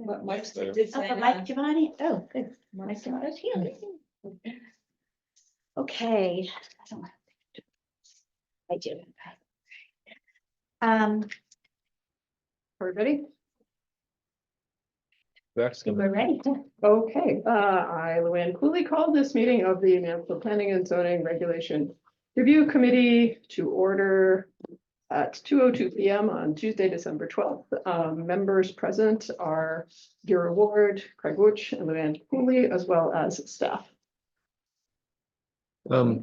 But Mike's did Oh, say but Mike hi. Giovanni, oh, good. Mike Giovanni's here. Okay. I do. Everybody? We're ready. Okay, I, Luann Cooley, called this meeting of the Mansfield Planning and Zoning Regulation Review Committee to order at 2:02 PM on Tuesday, December 12th. Members present are Deirdre Ward, Craig Wooch, and Luann Cooley, as well as staff.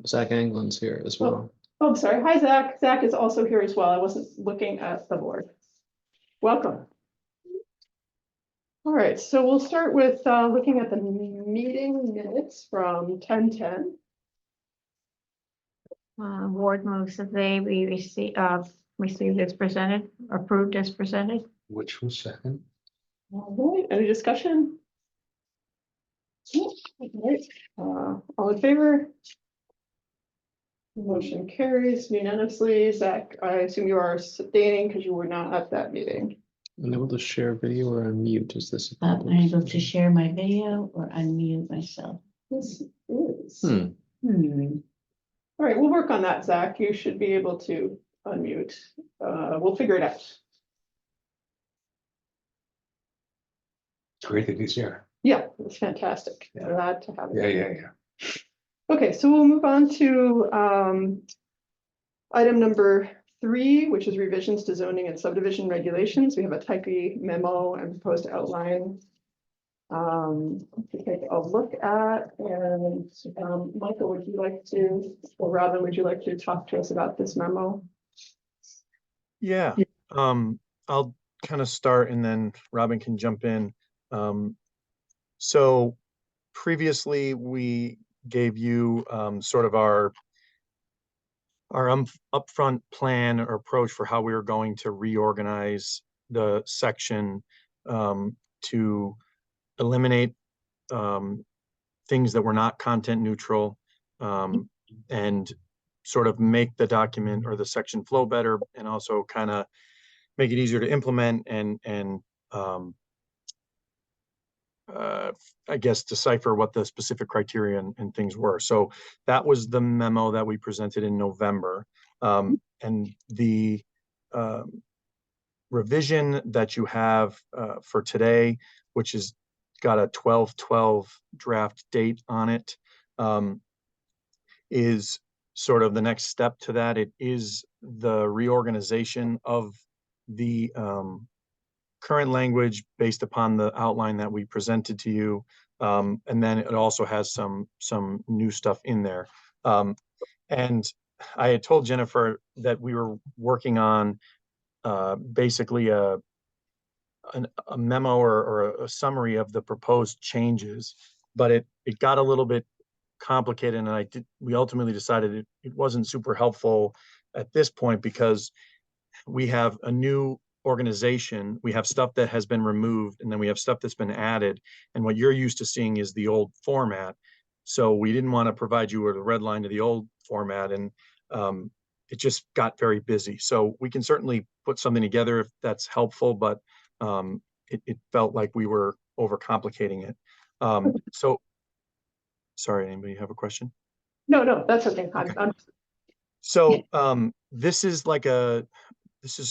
Zach Anglin's here as well. Oh, sorry. Hi, Zach. Zach is also here as well. I wasn't looking at the board. Welcome. All right, so we'll start with looking at the meeting minutes from 10:10. Ward moves that they be received as presented, approved as presented. Which was second? All right, any discussion? All right, all in favor? Motion carries unanimously. Zach, I assume you are abstaining because you were not at that meeting. Unable to share video or unmute, is this? Unable to share my video or unmute myself. This is. Hmm. All right, we'll work on that, Zach. You should be able to unmute. We'll figure it out. It's great that he's here. Yeah, it's fantastic. Yeah. Glad to have it. Yeah. Okay, so we'll move on to item number 3, which is revisions to zoning and subdivision regulations. We have a typey memo and proposed outline to take a look at. And Michael, would you like to, or Robin, would you like to talk to us about this memo? Yeah, I'll kind of start and then Robin can jump in. So previously we gave you sort of our upfront plan or approach for how we were going to reorganize the section to eliminate things that were not content neutral and sort of make the document or the section flow better, and also kind of make it easier to implement and I guess decipher what the specific criteria and things were. So that was the memo that we presented in November. And the revision that you have for today, which is got a 12/12 draft date on it, is sort of the next step to that. It is the reorganization of the current language based upon the outline that we presented to you. And then it also has some new stuff in there. And I had told Jennifer that we were working on basically a memo or a summary of the proposed changes, but it got a little bit complicated, and we ultimately decided it wasn't super helpful at this point because we have a new organization. We have stuff that has been removed, and then we have stuff that's been added, and what you're used to seeing is the old format. So we didn't want to provide you with a red line to the old format, and it just got very busy. So we can certainly put something together if that's helpful, but it felt like we were overcomplicating it. So sorry, anybody have a question? No, that's okay. Okay. So this is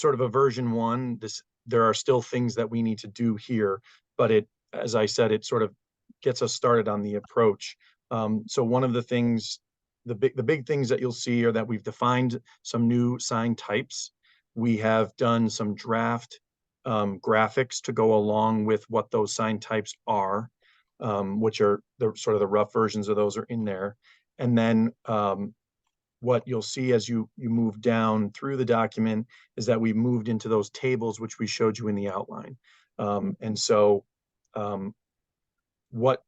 sort of a version 1. There are still things that we need to do here, but as I said, it sort of gets us started on the approach. So one of the things, the big things that you'll see are that we've defined some new sign types. We have done some draft graphics to go along with what those sign types are, which are the sort of the rough versions of those are in there. And then what you'll see as you move down through the document is that we moved into those tables, which we showed you in the outline. And so what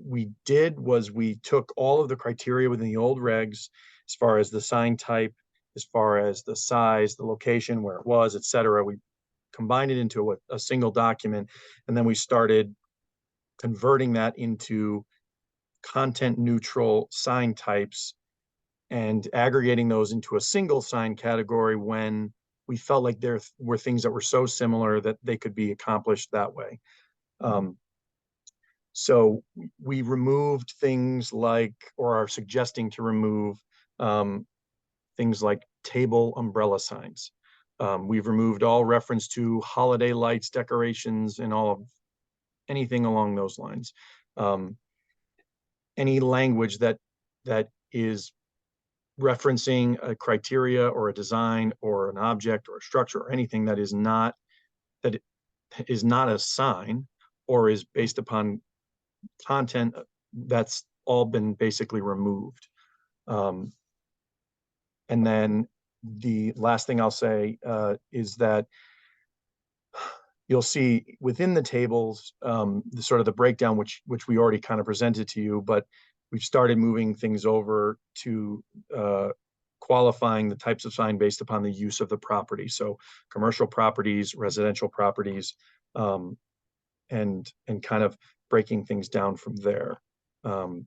we did was we took all of the criteria within the old regs, as far as the sign type, as far as the size, the location, where it was, et cetera. We combined it into a single document, and then we started converting that into content neutral sign types and aggregating those into a single sign category when we felt like there were things that were so similar that they could be accomplished that way. So we removed things like, or are suggesting to remove things like table umbrella signs. We've removed all reference to holiday lights, decorations, and all of anything along those lines. Any language that is referencing a criteria or a design or an object or a structure or anything that is not a sign or is based upon content, that's all been basically removed. And then the last thing I'll say is that you'll see within the tables, the sort of the breakdown, which we already kind of presented to you, but we've started moving things over to qualifying the types of sign based upon the use of the property. So commercial properties, residential properties, and kind of breaking things down from there. And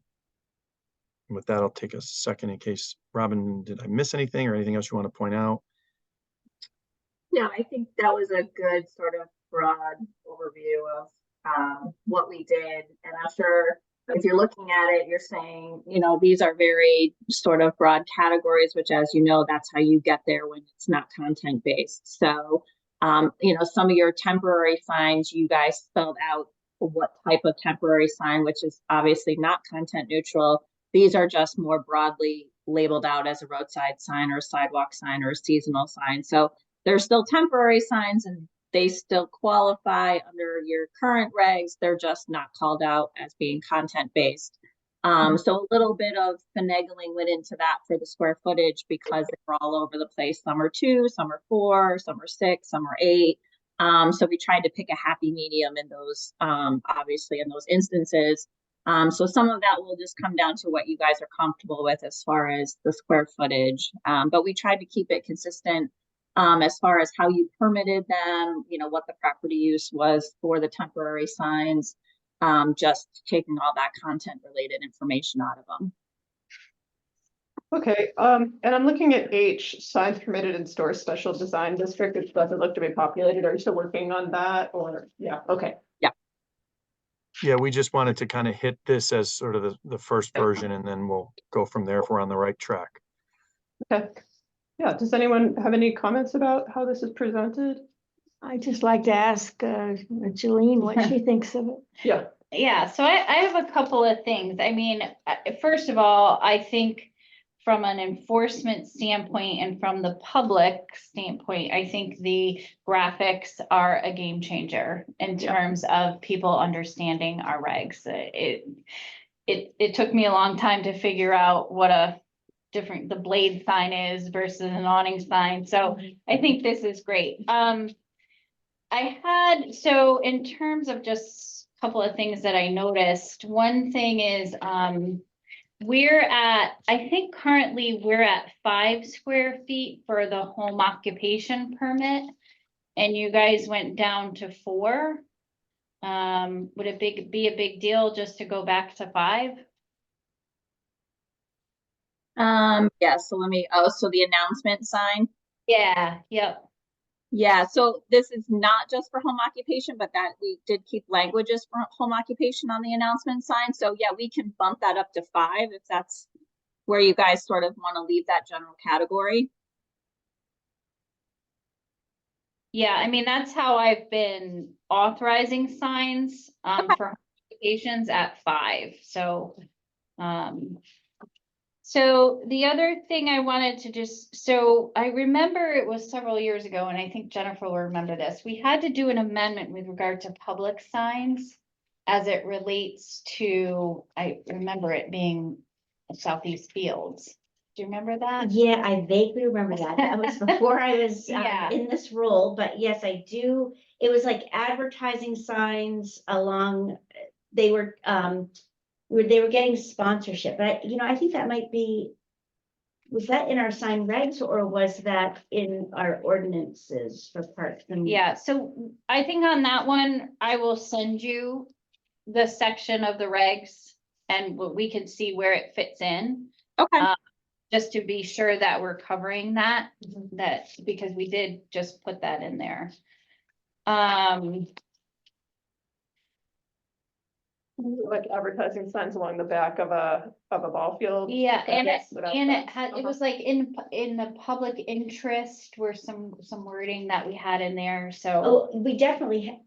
with that, I'll take a second in case, Robin, did I miss anything or anything else you want to point out? No, I think that was a good sort of broad overview of what we did. And I'm sure if you're looking at it, you're saying, you know, these are very sort of broad categories, which, as you know, that's how you get there when it's not content based. So, you know, some of your temporary signs, you guys spelled out what type of temporary sign, which is obviously not content neutral. These are just more broadly labeled out as a roadside sign or a sidewalk sign or a seasonal sign. So they're still temporary signs and they still qualify under your current regs. They're just not called out as being content based. So a little bit of finagling went into that for the square footage because they're all over the place. Some are 2, some are 4, some are 6, some are 8. So we tried to pick a happy medium in those, obviously in those instances. So some of that will just come down to what you guys are comfortable with as far as the square footage. But we tried to keep it consistent as far as how you permitted them, you know, what the property use was for the temporary signs, just taking all that content related information out of them. Okay, and I'm looking at H, signs permitted in store special design district. It doesn't look to be populated. Are you still working on that or, yeah, okay. Yeah, we just wanted to kind of hit this as sort of the first version, and then we'll go from there if we're on the right track. Okay. Yeah, does anyone have any comments about how this is presented? I'd just like to ask Jolene what she thinks of it. Yeah. Yeah, so I have a couple of things. I mean, first of all, I think from an enforcement standpoint and from the public standpoint, I think the graphics are a game changer in terms of people understanding our regs. It took me a long time to figure out what the blade sign is versus an awning sign. So I think this is great. So in terms of just a couple of things that I noticed, one thing is, I think currently we're at 5 square feet for the home occupation permit. And you guys went down to 4. Would it be a big deal just to go back to 5? Yeah, so so the announcement sign. Yeah, yep. Yeah, so this is not just for home occupation, but that we did keep languages for home occupation on the announcement sign. So yeah, we can bump that up to 5 if that's where you guys sort of want to leave that general category. Yeah, I mean, that's how I've been authorizing signs for occupations at 5. So, so the other thing I wanted to so I remember it was several years ago, and I think Jennifer will remember this. We had to do an amendment with regard to public signs as it relates to, I remember it being Southeast Fields. Do you remember that? Yeah, I vaguely remember that. That was before I was Yeah. in this role, but yes, I do. It was like advertising signs along, they were getting sponsorship, but I think that might be, was that in our sign regs or was that in our ordinances for parks? Yeah, so I think on that one, I will send you the section of the regs and we can see where it fits in. Okay. Just to be sure that we're covering that, because we did just put that in there. Like advertising signs along the back of a ball field. Yeah, and it, Without and it fence. had, it Uh-huh. was like in the public interest were some wording that we had in there, so. Oh, we definitely,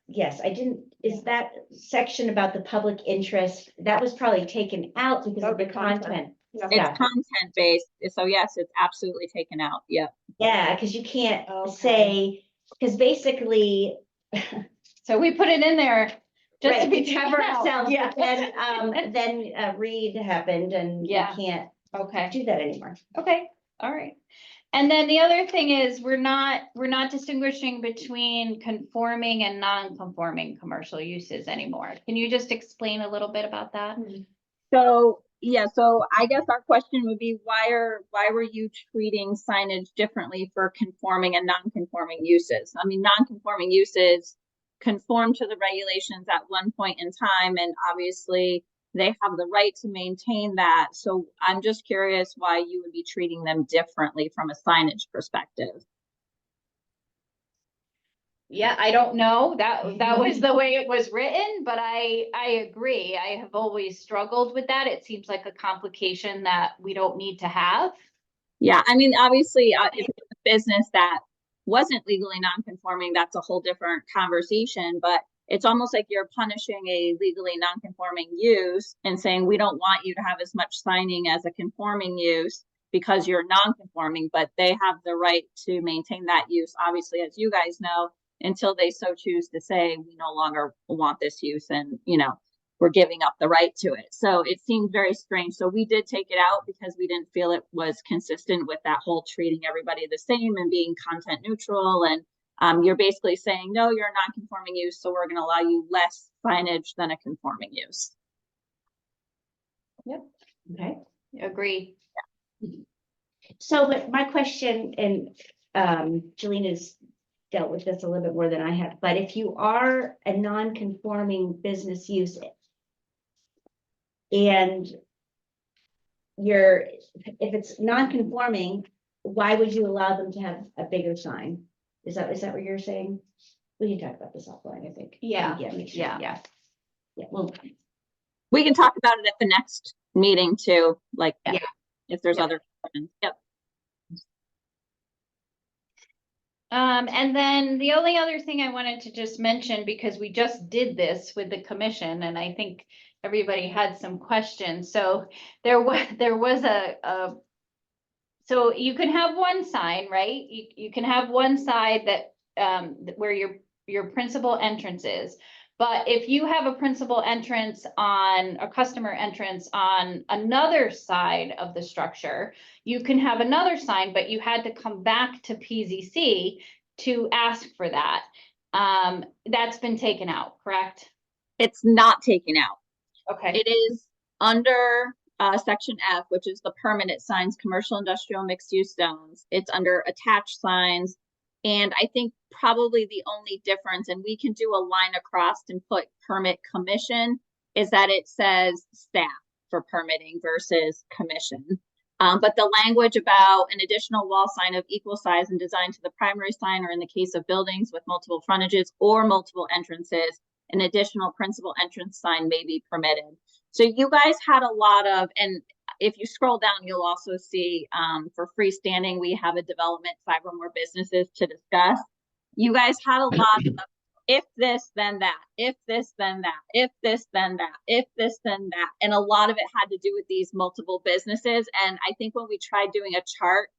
yes, I didn't, is that section about the public interest, that was probably taken out because That of would the be content. content. Yeah. It's Yeah. content based, so yes, it's absolutely taken out, yep. Yeah, because you can't Okay. say, because basically. So we put it in there just to Right, be to cover taken out. ourselves, Yeah. but then Reed happened and you Yeah. can't Okay, do that anymore. okay, all right. And then the other thing is, we're not distinguishing between conforming and non-conforming commercial uses anymore. Can you just explain a little bit about that? So, yeah, so I guess our question would be, why were you treating signage differently for conforming and non-conforming uses? I mean, non-conforming uses conform to the regulations at one point in time, and obviously they have the right to maintain that. So I'm just curious why you would be treating them differently from a signage perspective. Yeah, I don't know. That was the way it was written, but I agree. I have always struggled with that. It seems like a complication that we don't need to have. Yeah, I mean, obviously, if it's a business that wasn't legally non-conforming, that's a whole different conversation, but it's almost like you're punishing a legally non-conforming use and saying, we don't want you to have as much signing as a conforming use because you're non-conforming, but they have the right to maintain that use, obviously, as you guys know, until they so choose to say, we no longer want this use, and, you know, we're giving up the right to it. So it seemed very strange. So we did take it out because we didn't feel it was consistent with that whole treating everybody the same and being content neutral. And you're basically saying, no, you're a non-conforming use, so we're going to allow you less signage than a conforming use. Okay. Agree. So, but my question, and Jelena's dealt with this a little bit more than I have, but if you are a non-conforming business use and if it's non-conforming, why would you allow them to have a bigger sign? Is that what you're saying? We can talk about this offline, I think. Yeah, make sure, yeah. Yeah, well, We can talk about it at the next meeting too, like Yeah. if there's Yeah. other questions. Yep. And then the only other thing I wanted to just mention, because we just did this with the commission, and I think everybody had some questions. So there was so you can have one sign, right? You can have one side that, where your principal entrance is. But if you have a principal entrance on a customer entrance on another side of the structure, you can have another sign, but you had to come back to PZC to ask for that. That's been taken out, correct? It's not taken out. Okay. It is under section F, which is the permanent signs, commercial, industrial, mixed use zones. It's under attached signs. And I think probably the only difference, and we can do a line across and put permit commission, is that it says staff for permitting versus commission. But the language about an additional wall sign of equal size and design to the primary sign, or in the case of buildings with multiple frontages or multiple entrances, an additional principal entrance sign may be permitted. So you guys had a lot of, and if you scroll down, you'll also see for freestanding, we have a development 5 or more businesses to discuss. You guys had a lot of if this, then that, if this, then that, if this, then that, if this, then that. And a lot of it had to do with these multiple businesses. And I think when we tried doing a chart,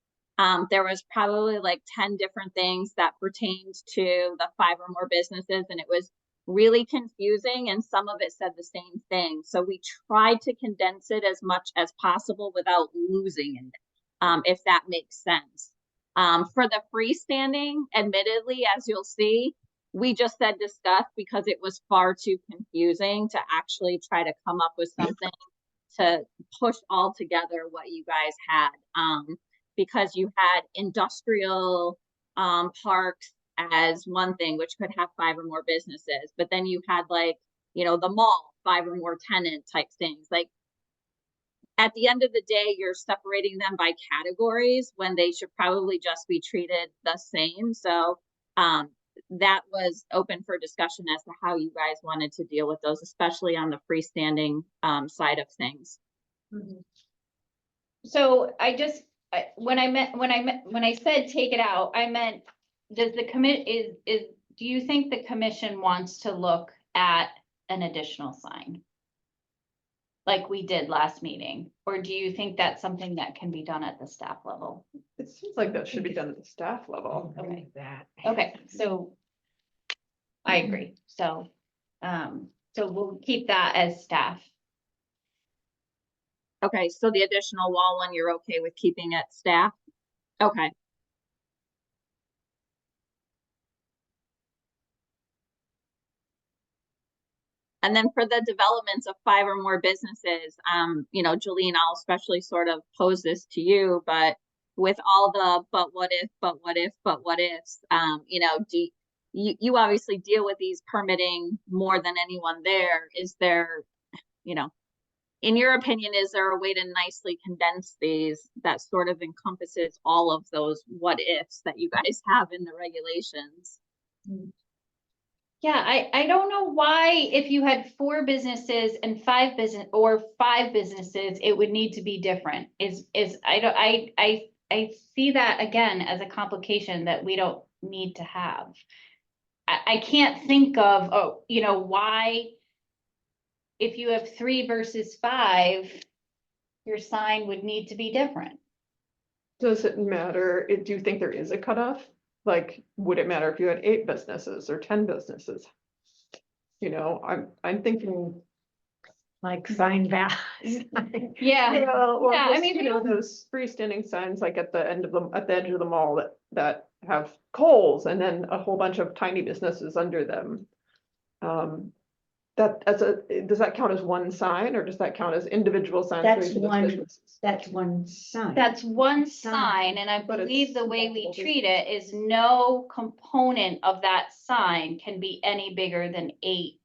there was probably like 10 different things that pertained to the 5 or more businesses. And it was really confusing, and some of it said the same thing. So we tried to condense it as much as possible without losing it, if that makes sense. For the freestanding, admittedly, as you'll see, we just said discuss because it was far too confusing to actually try to come up with something to push all together what you guys had. Because you had industrial parks as one thing, which could have 5 or more businesses, but then you had like, you know, the mall, 5 or more tenant type things. Like at the end of the day, you're separating them by categories when they should probably just be treated the same. So that was open for discussion as to how you guys wanted to deal with those, especially on the freestanding side of things. So I just, when I said take it out, I meant, does the do you think the commission wants to look at an additional sign? Like we did last meeting, or do you think that's something that can be done at the staff level? It seems like that should be done at the staff level. Okay. That. Okay, so I agree, so we'll keep that as staff. Okay, so the additional wall one, you're okay with keeping at staff? Okay. And then for the developments of 5 or more businesses, you know, Jolene, I'll especially sort of pose this to you, but with all the, but what if, what ifs, you know, you obviously deal with these permitting more than anyone there. Is there, you know, in your opinion, is there a way to nicely condense these that sort of encompasses all of those what ifs that you guys have in the regulations? Yeah, I don't know why, if you had 4 businesses and 5 businesses, it would need to be different. I see that again as a complication that we don't need to have. I can't think of, oh, you know, why, if you have 3 versus 5, your sign would need to be different. Does it matter? Do you think there is a cutoff? Like, would it matter if you had 8 businesses or 10 businesses? You know, I'm thinking, Like sign values. Yeah, or Yeah, I just, mean, you we know, those freestanding signs like at the edge of the mall that have Kohl's and then a whole bunch of tiny businesses under them. Does that count as one sign, or does that count as individual signs? for That's each of those one- businesses? That's one sign. that's one Sign. sign, and I But it's believe the way we multiple treat it is no component of that sign can be any bigger than 8,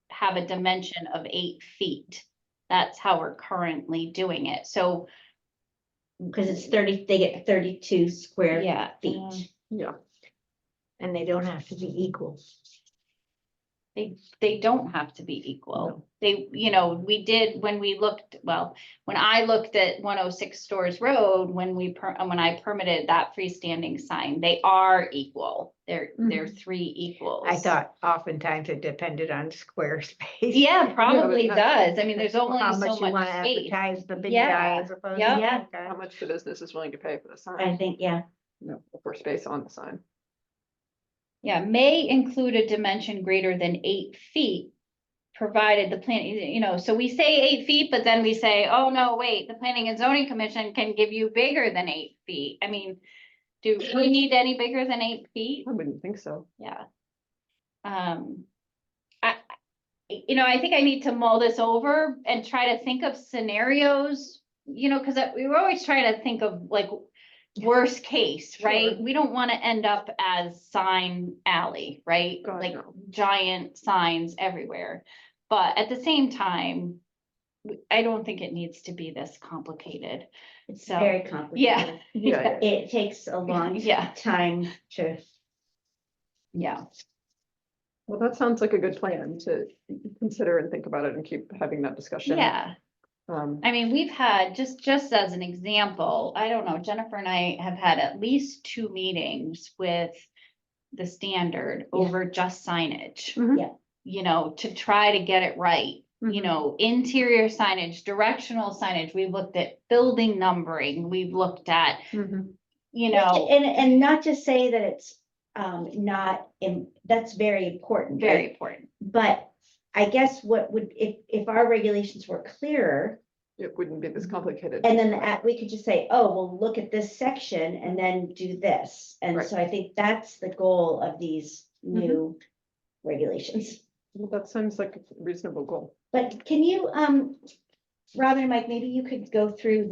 have a dimension of 8 feet. That's how we're currently doing it, so, Because it's 30, they get 32 square yeah. feet. Yeah, And they don't have to be equal. They don't have to be equal. No. They, you know, we did, when I looked at 106 Stores Road, when I permitted that freestanding sign, they are equal. They're 3 equals. I thought oftentimes it depended on square space. Yeah, probably Yeah, does. I mean, there's only How so much you much wanna space. advertise the big Yeah, guy as opposed to. yeah. Okay. how much the business is willing to pay for the sign, I think, yeah. you know, for space on the sign. Yeah, may include a dimension greater than 8 feet, provided the plan, you know, so we say 8 feet, but then we say, oh, no, wait, the Planning and Zoning Commission can give you bigger than 8 feet. I mean, do we need any bigger than 8 feet? I wouldn't think so. Yeah. You know, I think I need to mull this over and try to think of scenarios, you know, because we were always trying to think of like worst case, right? Sure. We don't want to end up as Sign Alley, right? God, Like no. giant signs everywhere. But at the same time, I don't think it needs to be this complicated. It's So, very complicated. Yeah, It takes a long Yeah. time to, Yeah. Well, that sounds like a good plan to consider and think about it and keep having that discussion. Yeah. I mean, we've had, just as an example, I don't know, Jennifer and I have had at least 2 meetings with the standard Yeah. over just signage. Mhm. Yeah. You know, to try to get it right, you Mhm. know, interior signage, directional signage, we've looked at building numbering, we've looked at, Mhm. you know, and not to say that it's not, that's very important, very right? important. But I guess what would, if our regulations were clearer, It wouldn't be this complicated. and then we could just say, oh, well, look at this section and then do this. And Right. so I think that's the goal of these Mm-hmm. new regulations. Well, that sounds like a reasonable goal. But can you, Robin and Mike, maybe you could go through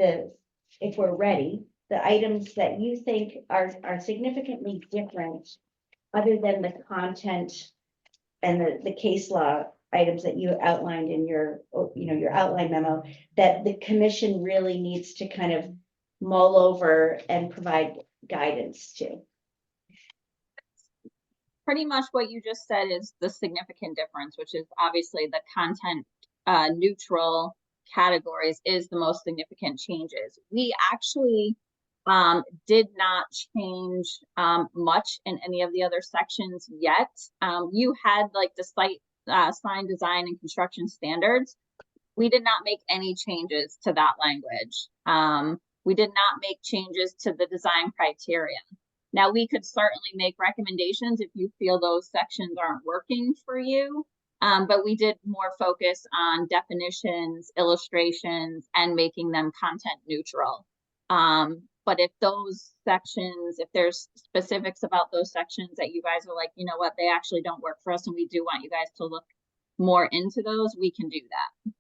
if we're ready, the items that you think are significantly different, other than the content and the case law items that you outlined in your, you know, your outline memo, that the commission really needs to kind of mull over and provide guidance to. pretty much what you just said is the significant difference, which is obviously the content neutral categories is the most significant changes. We actually did not change much in any of the other sections yet. You had like the site sign design and construction standards. We did not make any changes to that language. We did not make changes to the design criteria. Now, we could certainly make recommendations if you feel those sections aren't working for you, but we did more focus on definitions, illustrations, and making them content neutral. But if those sections, if there's specifics about those sections that you guys are like, you know what, they actually don't work for us, and we do want you guys to look more into those, we can do that.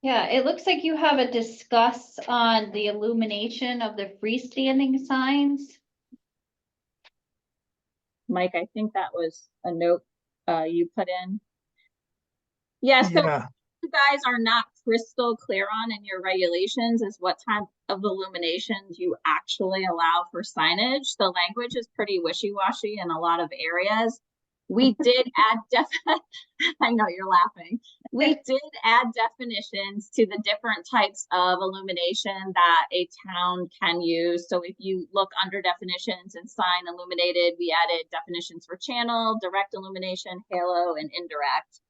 Yeah, it looks like you have a discuss on the illumination of the freestanding signs. Mike, I think that was a note you put in. Yeah, so Yeah, you guys are not crystal clear on in your regulations is what type of illuminations you actually allow for signage. The language is pretty wishy-washy in a lot of areas. We did add I know you're laughing. We did add definitions to the different types of illumination that a town can use. So if you look under definitions and sign illuminated, we added definitions for channel, direct illumination, halo, and indirect.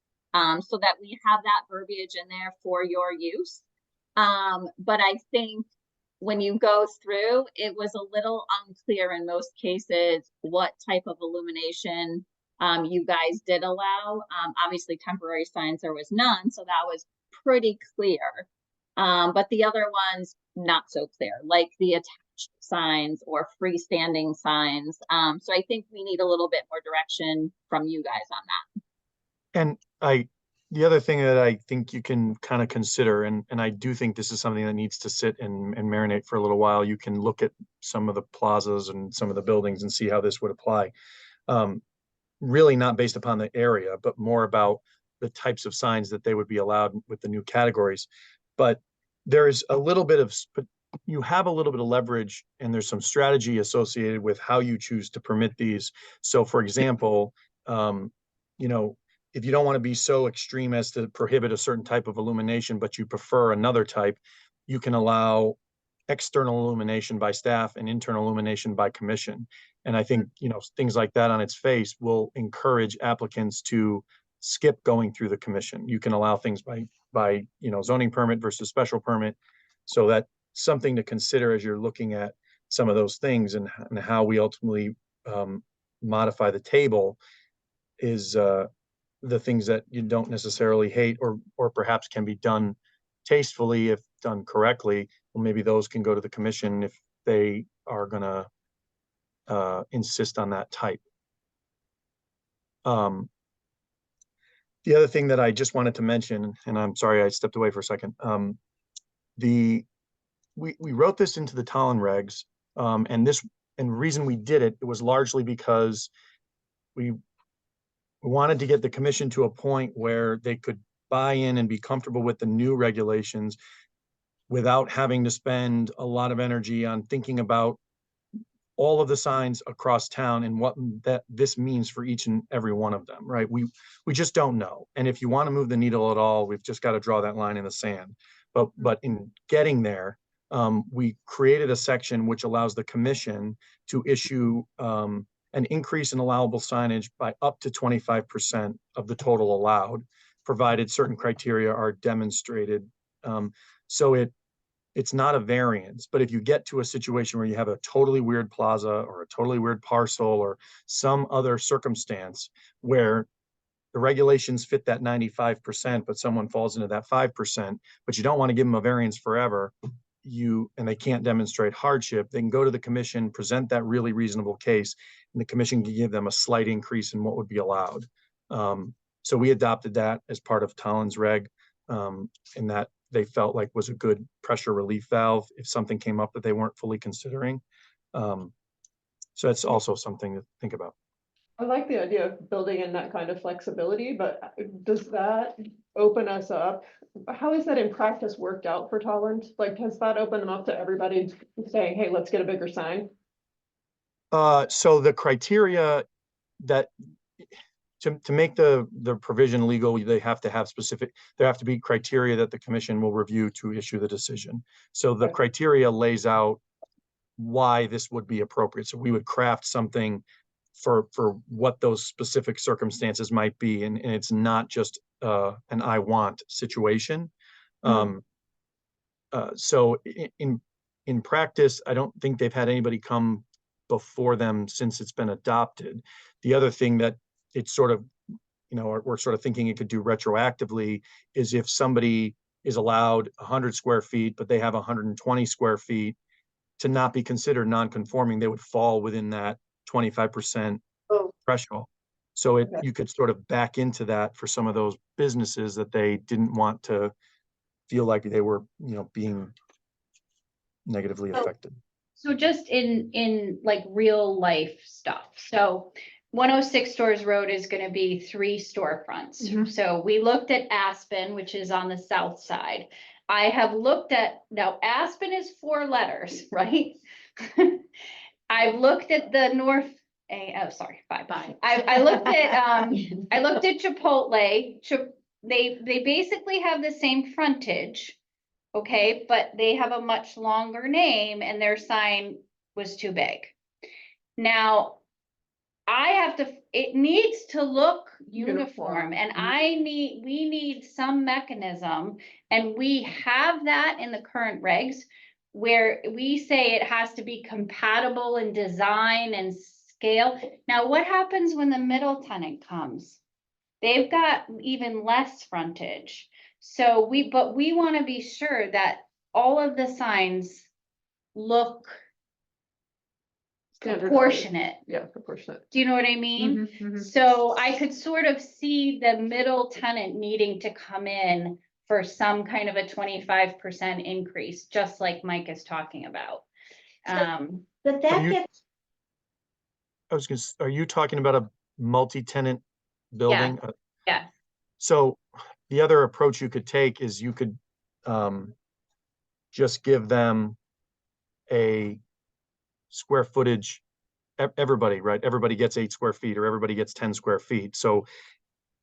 So that we have that verbiage in there for your use. But I think when you go through, it was a little unclear in most cases what type of illumination you guys did allow. Obviously temporary signs, there was none, so that was pretty clear. But the other ones, not so clear, like the attached signs or freestanding signs. So I think we need a little bit more direction from you guys on that. and the other thing that I think you can kind of consider, and I do think this is something that needs to sit and marinate for a little while. You can look at some of the plazas and some of the buildings and see how this would apply. Really not based upon the area, but more about the types of signs that they would be allowed with the new categories. But there's a little bit of, you have a little bit of leverage, and there's some strategy associated with how you choose to permit these. So for example, you know, if you don't want to be so extreme as to prohibit a certain type of illumination, but you prefer another type, you can allow external illumination by staff and internal illumination by commission. And I think, you know, things like that on its face will encourage applicants to skip going through the commission. You can allow things by, you know, zoning permit versus special permit. So that's something to consider as you're looking at some of those things, and how we ultimately modify the table is the things that you don't necessarily hate, or perhaps can be done tastefully if done correctly. Well, maybe those can go to the commission if they are gonna insist on that type. The other thing that I just wanted to mention, and I'm sorry I stepped away for a second, we wrote this into the Tallinn regs, and the reason we did it was largely because we wanted to get the commission to a point where they could buy in and be comfortable with the new regulations without having to spend a lot of energy on thinking about all of the signs across town and what this means for each and every one of them, right? We just don't know. And if you want to move the needle at all, we've just got to draw that line in the sand. But in getting there, we created a section which allows the commission to issue an increase in allowable signage by up to 25% of the total allowed, provided certain criteria are demonstrated. So it's not a variance, but if you get to a situation where you have a totally weird plaza or a totally weird parcel or some other circumstance where the regulations fit that 95%, but someone falls into that 5%, but you don't want to give them a variance forever, and they can't demonstrate hardship, they can go to the commission, present that really reasonable case, and the commission can give them a slight increase in what would be allowed. So we adopted that as part of Tallinn's reg, and that they felt like was a good pressure relief valve if something came up that they weren't fully considering. So that's also something to think about. I like the idea of building in that kind of flexibility, but does that open us up? How is that in practice worked out for Tallinn? Like, has that opened them up to everybody saying, hey, let's get a bigger sign? So the criteria that to make the provision legal, they have to have specific, there have to be criteria that the commission will review to issue the decision. So the Right. criteria lays out why this would be appropriate. So we would craft something for what those specific circumstances might be, and it's not just an I want situation. So in practice, I don't think they've had anybody come before them since it's been adopted. The other thing that it's sort of, we're sort of thinking it could do retroactively is if somebody is allowed 100 square feet, but they have 120 square feet, to not be considered non-conforming, they would fall within that 25% Oh. threshold. So Okay. you could sort of back into that for some of those businesses that they didn't want to feel like they were, being negatively Oh. affected. So just in like real life stuff. So 106 Stores Road is gonna be 3 storefronts. Mhm. So we looked at Aspen, which is on the south side. I have looked at, now Aspen is 4 letters, right? I've looked at the north, sorry, 5. I looked at, I looked at Chipotle. They basically have the same frontage. Okay, but they have a much longer name and their sign was too big. Now, it needs to look uniform and we need some mechanism, and we have that in the current regs where we say it has to be compatible in design and scale. Now, what happens when the middle tenant comes? They've got even less frontage. So we want to be sure that all of the signs look Standard. proportionate. Yeah, proportionate. Do you know what I mean? Mhm, mhm. So I could sort of see the middle tenant needing to come in for some kind of a 25% increase, just like Mike is talking about. But Are that you- gets, Are you talking about a multi-tenant building? Yeah. So the other approach you could take is you could just give them a square footage, everybody, right? Everybody gets 8 square feet or everybody gets 10 square feet. So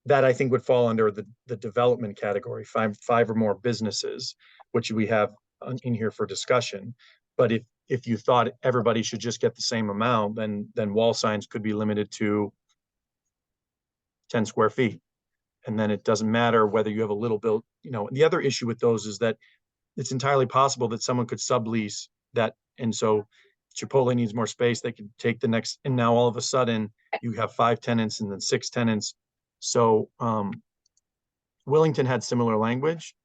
that I think would fall under the development category, five or more businesses, which we have in here for discussion. But if you thought everybody should just get the same amount, then wall signs could be limited to 10 square feet. And then it doesn't matter whether you have a little build, the other issue with those is that it's entirely possible that someone could sublease that. And so Chipotle needs more space, they could take the next, and now all of a sudden you have 5 tenants and then 6 tenants. So Wellington had similar language,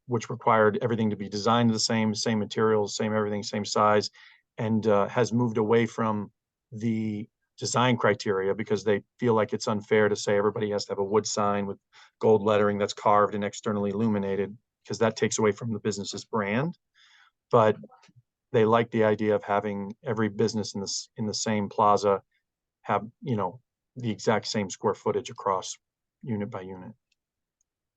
which required everything to be designed the same materials, same everything, same size, and has moved away from the design criteria because they feel like it's unfair to say everybody has to have a wood sign with gold lettering that's carved and externally illuminated, because that takes away from the business's brand. But they like the idea of having every business in the same plaza have, the exact same square footage across unit by unit.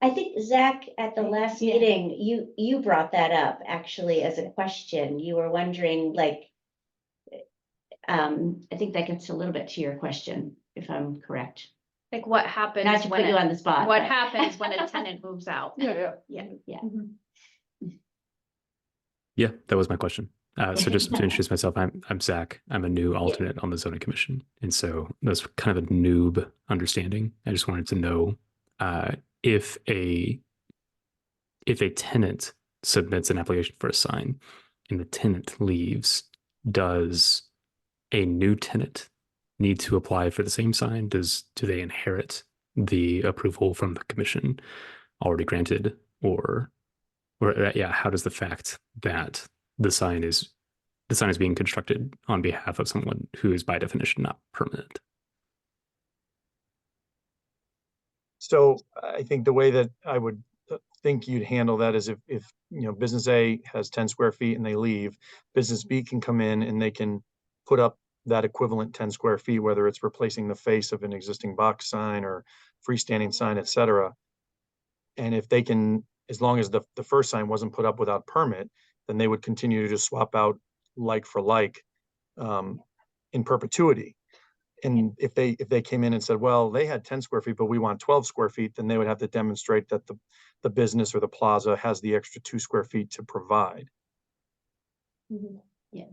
I think Zach, at the last Yeah. meeting, you brought that up actually as a question. You were wondering, like, I think that gets a little bit to your question, if I'm correct. Like what happens Not to when put you on the spot. what but- happens when a tenant moves out? Yeah. Yeah. Yeah, that was my question. So just to introduce myself, I'm Zach. I'm a new alternate on the zoning commission, and so that's kind of a noob understanding. I just wanted to know if a tenant submits an application for a sign and the tenant leaves, does a new tenant need to apply for the same sign? Do they inherit the approval from the commission already granted, or how does the fact that the sign is being constructed on behalf of someone who is by definition not permanent? So I think the way that I would think you'd handle that is if business A has 10 square feet and they leave, business B can come in and they can put up that equivalent 10 square feet, whether it's replacing the face of an existing box sign or freestanding sign, et cetera. And if they can, as long as the first sign wasn't put up without permit, then they would continue to just swap out like for like. in perpetuity. And if they came in and said, well, they had 10 square feet, but we want 12 square feet, then they would have to demonstrate that the business or the plaza has the extra 2 square feet to provide. Yeah.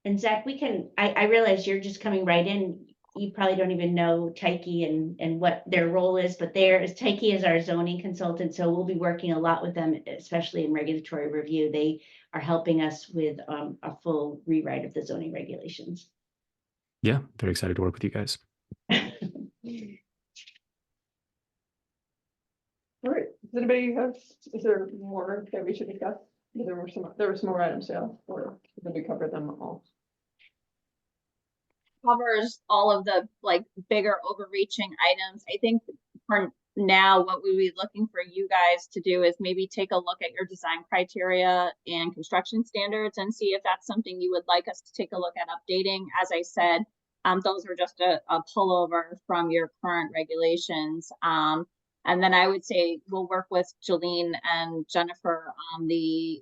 And Zach, I realize you're just coming right in. You probably don't even know Tyke and what their role is, but Tyke is our zoning consultant, so we'll be working a lot with them, especially in regulatory review. They are helping us with a full rewrite of the zoning regulations. Yeah, very excited to work with you guys. All right, does anybody have, is there more that we should discuss? There were some more items, yeah, or did we cover them all? Covers all of the like bigger overreaching items. I think for now, what we would be looking for you guys to do is maybe take a look at your design criteria and construction standards and see if that's something you would like us to take a look at updating. As I said, those are just a pullover from your current regulations. And then I would say we'll work with Jolene and Jennifer on the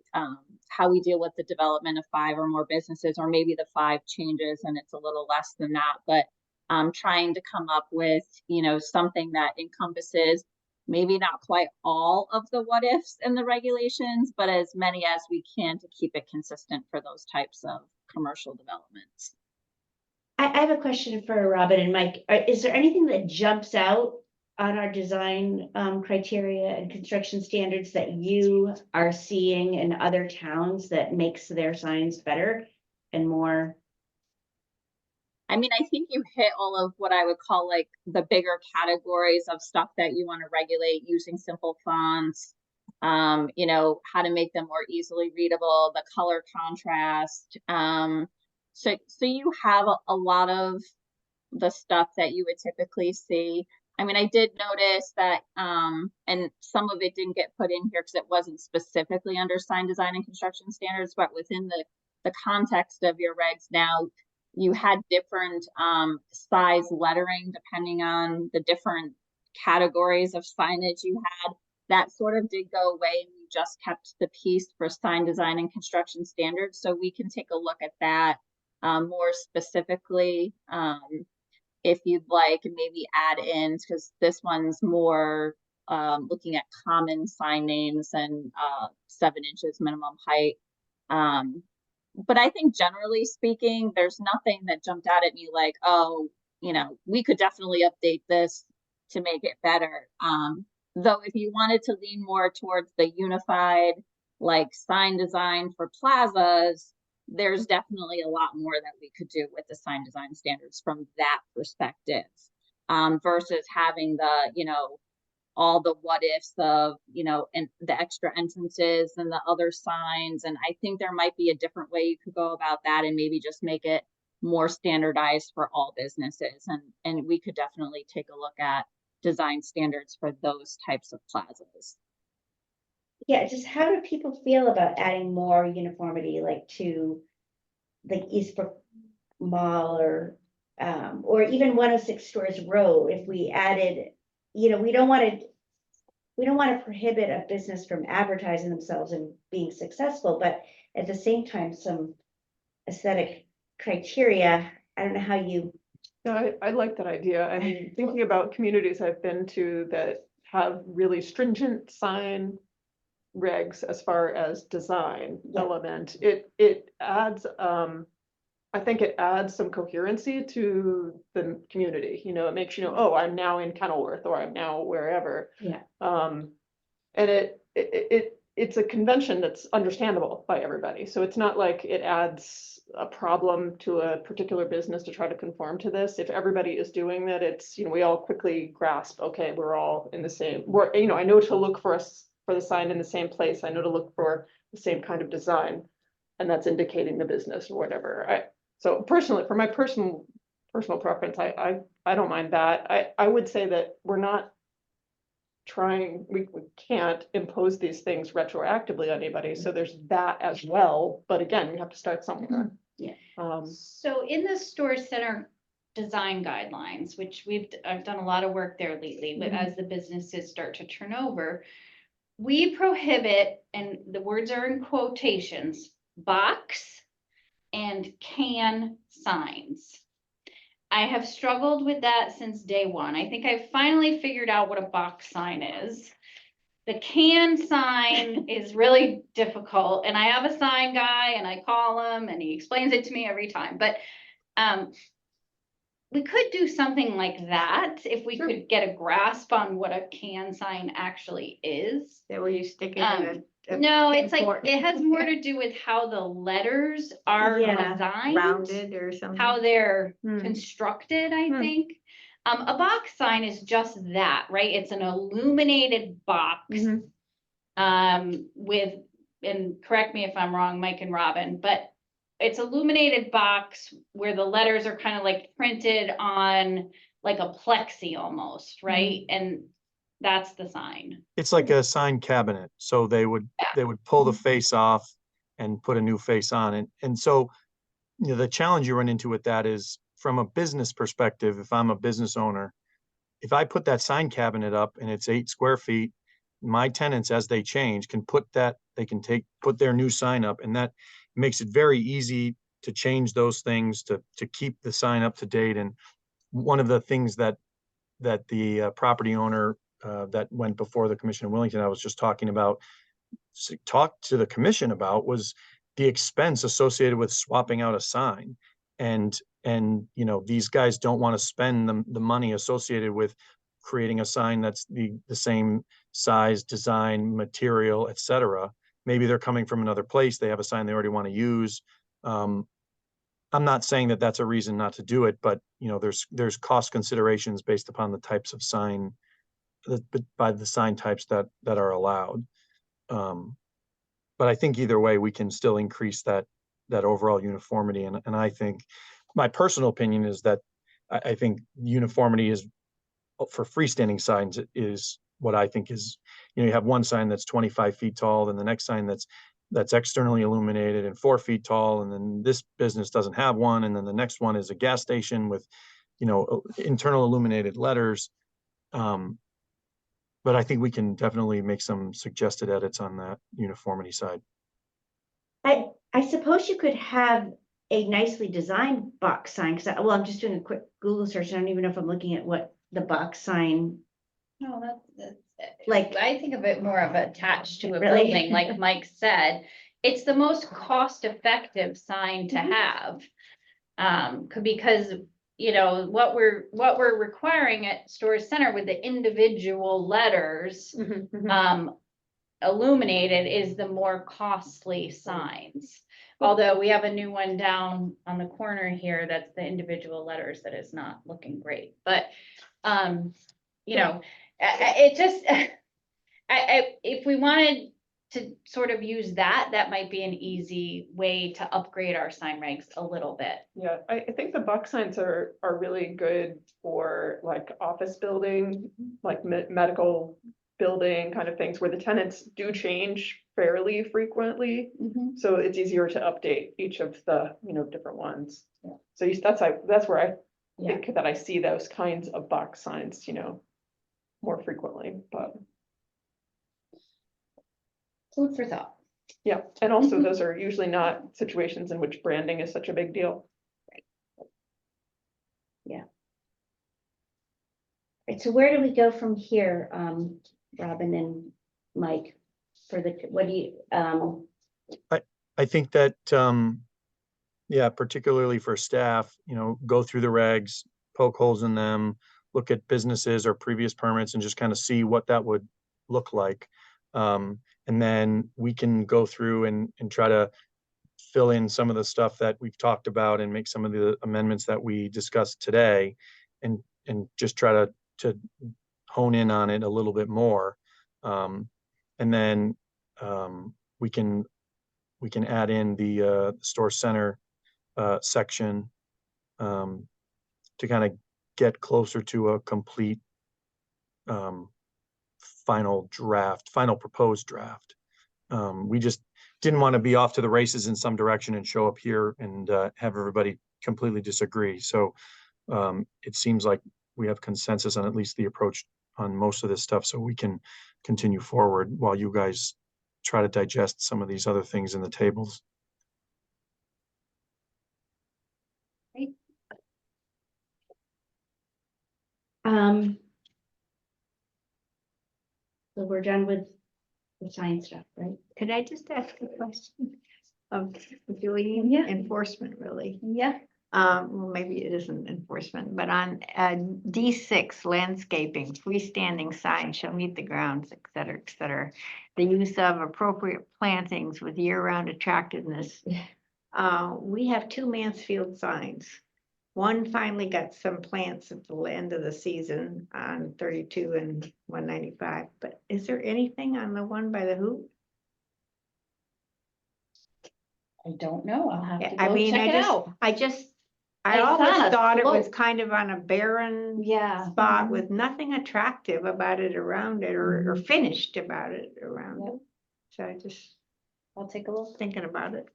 how we deal with the development of 5 or more businesses, or maybe the 5 changes and it's a little less than that. But trying to come up with, you know, something that encompasses maybe not quite all of the what ifs in the regulations, but as many as we can to keep it consistent for those types of commercial developments. I have a question for Robin and Mike. Is there anything that jumps out on our design criteria and construction standards that you are seeing in other towns that makes their signs better and more? I mean, I think you hit all of what I would call like the bigger categories of stuff that you want to regulate using simple fonts, you know, how to make them more easily readable, the color contrast. So you have a lot of the stuff that you would typically see. I mean, I did notice that, and some of it didn't get put in here because it wasn't specifically under sign design and construction standards, but within the context of your regs now, you had different size lettering depending on the different categories of signage you had. That sort of did go away, and we just kept the piece for sign design and construction standards. So we can take a look at that more specifically. If you'd like, and maybe add in, because this one's more looking at common sign names and 7 inches minimum height. But I think generally speaking, there's nothing that jumped out at me like, oh, you know, we could definitely update this to make it better. Though if you wanted to lean more towards the unified like sign design for plazas, there's definitely a lot more that we could do with the sign design standards from that perspective, versus having the, you know, all the what ifs of, you know, and the extra entrances and the other signs. And I think there might be a different way you could go about that and maybe just make it more standardized for all businesses. And we could definitely take a look at design standards for those types of plazas. Yeah, just how do people feel about adding more uniformity, like to the Eastbrook Mall or even 106 Stores Row? If we added, you know, we don't want to prohibit a business from advertising themselves and being successful, but at the same time, some aesthetic criteria. I don't know how you. Yeah, I like that idea. I mean, thinking about communities I've been to that have really stringent sign regs as far as design element, it adds, I think it adds some coherency to the community. You know, it makes you know, oh, I'm now in Kenilworth or I'm now wherever. Yeah. And it's a convention that's understandable by everybody. So it's not like it adds a problem to a particular business to try to conform to this. If everybody is doing that, it's, you know, we all quickly grasp, okay, we're all in the same, you know, I know to look for us for the sign in the same place. I know to look for the same kind of design, and that's indicating the business or whatever. So personally, for my personal preference, I don't mind that. I would say that we're not trying, we can't impose these things retroactively on anybody. So there's that as well. But again, we have to start somewhere. Yeah. So in the store center design guidelines, which I've done a lot of work there lately, but as the businesses start to turn over, we prohibit, and the words are in quotations, box and and can signs. I have struggled with that since day one. I think I finally figured out what a box sign is. The can sign is really difficult, and I have a sign guy and I call him and he explains it to me every time, but we could do something like that if we could get a grasp on what a can sign actually is. That where you stick it in a. No, it's like, important- it has more to do with how the letters are Yeah, designed. Rounded or something. How they're Hmm. constructed, I Hmm. think. A box sign is just that, right? It's an illuminated box. Mhm. With, and correct me if I'm wrong, Mike and Robin, but it's illuminated box where the letters are kind of like printed on like a plexi almost, right? And that's the sign. It's like a sign cabinet, so they would pull the face off and put a new face on it. And so, you know, the challenge you run into with that is from a business perspective, if I'm a business owner, if I put that sign cabinet up and it's 8 square feet, my tenants, as they change, can put their new sign up, and that makes it very easy to change those things, to keep the sign up to date. And one of the things that the property owner that went before the commission in Wellington, I was just talking about, talked to the commission about, was the expense associated with swapping out a sign. And you know, these guys don't want to spend the money associated with creating a sign that's the same size, design, material, etc. Maybe they're coming from another place, they have a sign they already want to use. I'm not saying that that's a reason not to do it, but you know, there's cost considerations based upon the types of sign, by the sign types that are allowed. But I think either way, we can still increase that overall uniformity. And I think my personal opinion is that I think uniformity is, for freestanding signs, is what I think is, you know, you have one sign that's 25 feet tall, then the next sign that's externally illuminated and 4 feet tall, and then this business doesn't have one, and then the next one is a gas station with, you know, internal illuminated letters. But I think we can definitely make some suggested edits on that uniformity side. I suppose you could have a nicely designed box sign, because well, I'm just doing a quick Google search. I don't even know if I'm looking at what the box sign, No, that's like, I think of it more of attached to a Really? building, like Mike said. It's the most cost-effective sign to have. Because, you know, what we're requiring at Storage Center with the individual letters illuminated is the more costly signs. Although we have a new one down on the corner here, that's the individual letters, that is not looking great, but, you know, it just, if we wanted to sort of use that might be an easy way to upgrade our sign regs a little bit. Yeah, I think the box signs are really good for like office building, like medical building kind of things, where the tenants do change fairly frequently. So it's easier to update each of the, you know, different ones. Yeah. So that's where I Yeah. think that I see those kinds of box signs, you know, more frequently, but Food for thought. yeah. And also those are usually not situations in which branding is such a big deal. right, so where do we go from here, Robin and Mike? For the, what do you, I think that, yeah, particularly for staff, you know, go through the regs, poke holes in them, look at businesses or previous permits and just kind of see what that would look like. And then we can go through and try to fill in some of the stuff that we've talked about and make some of the amendments that we discussed today, and just try to hone in on it a little bit more. And then we can add in the store center section to kind of get closer to a complete final proposed draft. We just didn't want to be off to the races in some direction and show up here and have everybody completely disagree. So it seems like we have consensus on at least the approach on most of this stuff, so we can continue forward while you guys try to digest some of these other things in the tables. So we're done with the science stuff, right? Could I just ask a question of Julie? Yeah. Enforcement, really? Yeah. Well, maybe it isn't enforcement, but on D6 landscaping, freestanding signs shall meet the grounds, et cetera, et cetera. The use of appropriate plantings with year-round attractiveness. We have 2 Mansfield signs. One finally got some plants at the end of the season on 32 and 195, but is there anything on the one by the hoop? I don't know. I'll have to I go mean, check it out. I I always saw a thought it was slope. kind of on a barren Yeah. spot with nothing attractive about it around it or finished about it around Yep. it. So I just I'll take a look. thinking about it.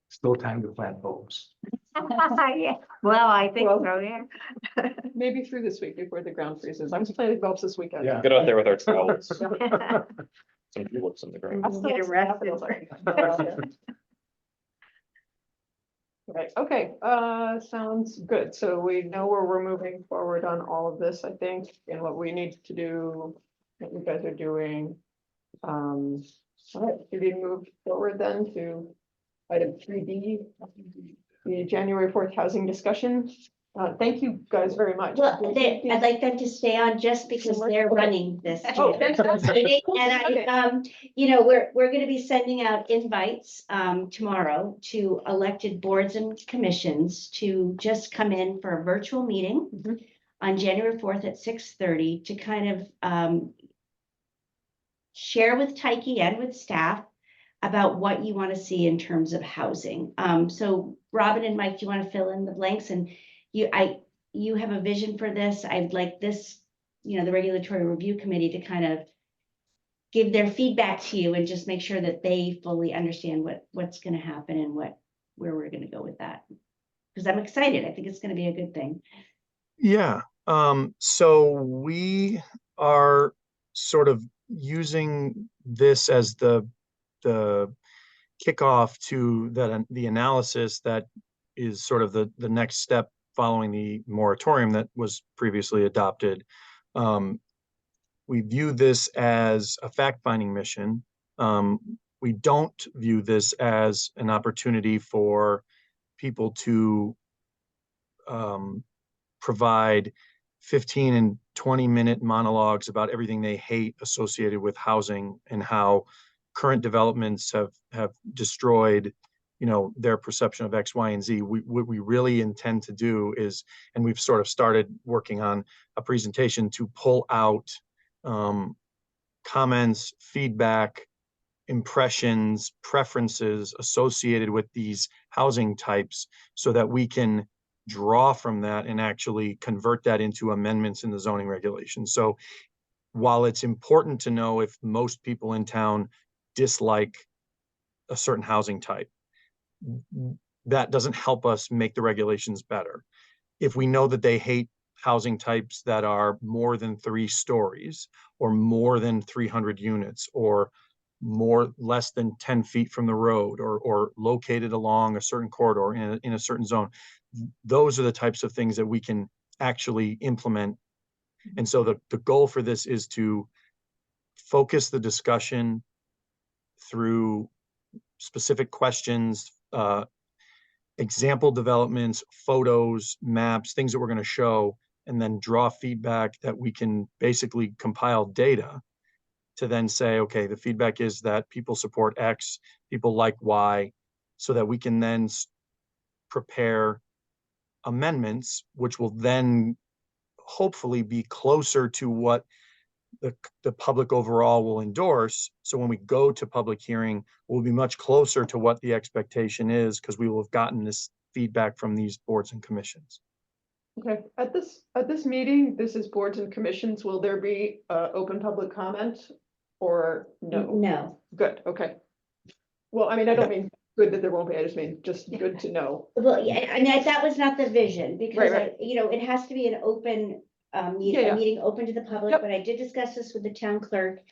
Still time to plant bulbs. Yeah, well, I think Well- so, yeah. Maybe through this week before the ground freezes. I'm planting bulbs this weekend. Yeah. Get out there with our trowels. Some tulips in the ground. I'll still Get arrested. arrested. Right, okay, sounds good. So we know where we're moving forward on all of this, I think, and what we need to do, what you guys are doing. All right, should we move forward then to item 3D, the January 4th housing discussion? Thank you guys very much. Well, I'd like them to stay on just because they're Okay. running this. Oh, too. fantastic. And I, you know, we're gonna be sending out invites, tomorrow to elected boards and commissions to just come in for a virtual meeting Mhm. on January 4th at 6:30 to kind of, share with Tyke and with staff about what you want to see in terms of housing. So Robin and Mike, do you want to fill in the blanks? And you have a vision for this. I'd like this, you know, the regulatory review committee to kind of give their feedback to you and just make sure that they fully understand what's going to happen and where we're going to go with that. Because I'm excited. I think it's going to be a good thing. Yeah, so we are sort of using this as the kickoff to the analysis that is sort of the next step following the moratorium that was previously adopted. We view this as a fact-finding mission. We don't view this as an opportunity for people to provide 15 and 20-minute monologues about everything they hate associated with housing and how current developments have destroyed, you know, their perception of X, Y, and Z. What we really intend to do is, and we've sort of started working on a presentation to pull out comments, feedback, impressions, preferences associated with these housing types so that we can draw from that and actually convert that into amendments in the zoning regulations. So while it's important to know if most people in town dislike a certain housing type, that doesn't help us make the regulations better. If we know that they hate housing types that are more than 3 stories or more than 300 units or less than 10 feet from the road or located along a certain corridor in a certain zone, those are the types of things that we can actually implement. And so the goal for this is to focus the discussion through specific questions, example developments, photos, maps, things that we're going to show, and then draw feedback that we can basically compile data to then say, okay, the feedback is that people support X, people like Y, so that we can then prepare amendments, which will then hopefully be closer to what the public overall will endorse. So when we go to public hearing, we'll be much closer to what the expectation is because we will have gotten this feedback from these boards and commissions. Okay, at this meeting, this is boards and commissions. Will there be open public comment or no? No. Good, okay. Well, I mean, I don't mean good that there won't be, I just mean just good to know. Well, yeah, I mean, that was not the vision because, Right. you know, it has to be an open Yeah. meeting open to the public, Yep. but I did discuss this with the town clerk.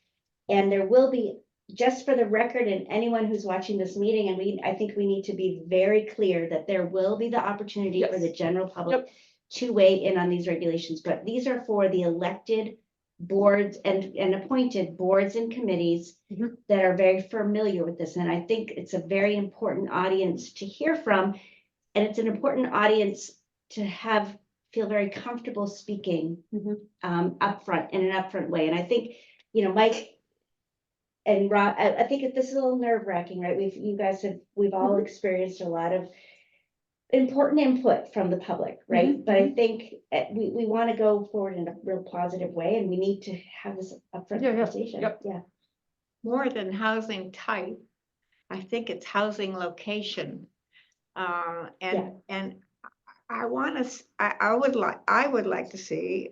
And there will be, just for the record and anyone who's watching this meeting, and I think we need to be very clear that there will be the opportunity for Yes. the general public to weigh in on these regulations, but these are for the elected boards and appointed boards and committees Mhm. that are very familiar with this. And I think it's a very important audience to hear from. And it's an important audience to feel very comfortable speaking Mhm. upfront in an upfront way. And I think, Mike and Rob, I think this is a little nerve wracking, right? We've all experienced a lot of important input from the public, right? But I think we want to go forward in a real positive way, and we need to have this upfront Yeah, yeah, conversation. yep. Yeah. More than housing type, I think it's housing location. And I want to, I would like to see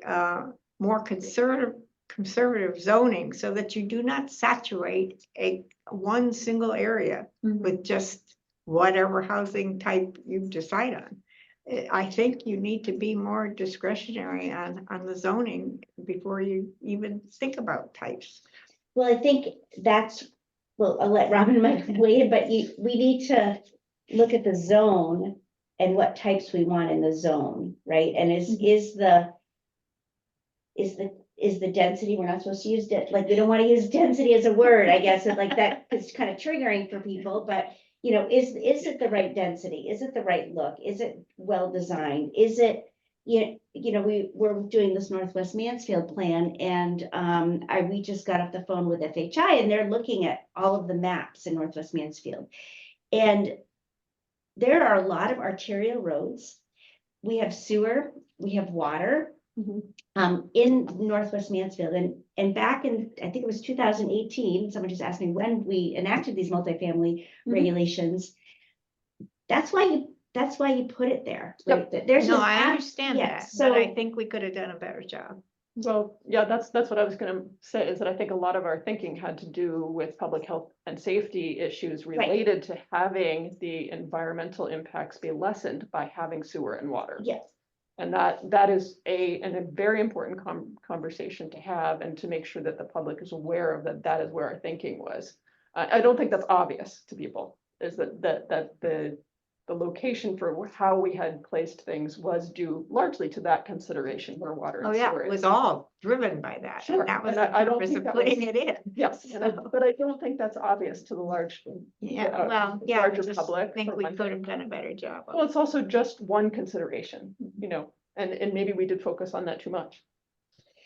more conservative zoning so that you do not saturate one single area with just whatever housing type you decide on. I think you need to be more discretionary on the zoning before you even think about types. Well, I think I'll let Robin and Mike weigh in, but we need to look at the zone and what types we want in the zone, right? And is the density, we're not supposed to use we don't want to use density as a word, I guess, like that is kind of triggering for people, but is it the right density? Is it the right look? Is it well designed? Is it, we're doing this Northwest Mansfield plan, and we just got off the phone with FHI, and they're looking at all of the maps in Northwest Mansfield. And there are a lot of arterial roads. We have sewer, we have water, in Northwest Mansfield, and back in, I think it was 2018, someone just asked me when we enacted these multifamily regulations. That's why you put it there. Yep. Right? There's No, I understand yeah, that, so but I think we could have done a better job. Well, yeah, that's what I was gonna say, is that I think a lot of our thinking had to do with public health and safety issues related to having the environmental impacts be lessened by having sewer and water. yes. And that is a very important conversation to have, and to make sure that the public is aware of that is where our thinking was. I don't think that's obvious to people, is that the location for how we had placed things was due largely to that consideration, where water Oh, and yeah, sewer it is. was all driven by that. Sure, And that was and the I don't purpose think of that putting was- it in. Yes, but I don't think that's obvious to the large. Yeah, well, yeah, I larger just public, think for we one could thing. have done a better job. Well, it's also just one consideration, and maybe we did focus on that too much.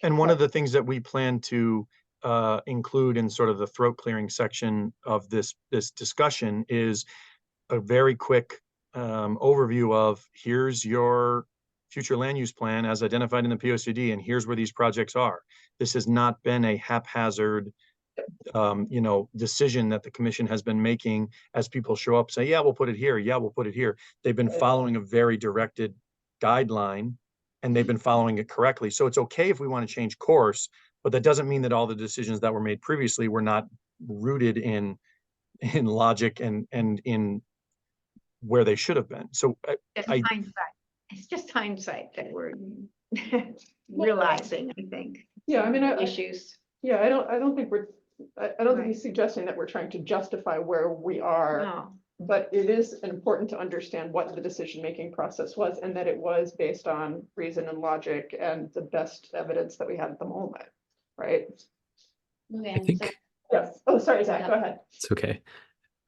And one of the things that we plan to include in sort of the throat clearing section of this discussion is a very quick overview of, here's your future land use plan as identified in the POCD, and here's where these projects are. This has not been a haphazard decision that the commission has been making as people show up, say, yeah, we'll put it here. Yeah, we'll put it here. They've been following a very directed guideline, and they've been following it correctly. So it's okay if we want to change course, but that doesn't mean that all the decisions that were made previously were not rooted in logic and in where they should have been. So It's I hindsight. It's just hindsight that we're realizing, I think. Yeah, I mean, Issues. yeah, I don't think I don't think Right. he's suggesting that we're trying to justify where we are. No, But it is important to understand what the decision-making process was, and that it was based on reason and logic and the best evidence that we had at the moment, right? I think Yes. Oh, sorry, Zach, go ahead. it's okay.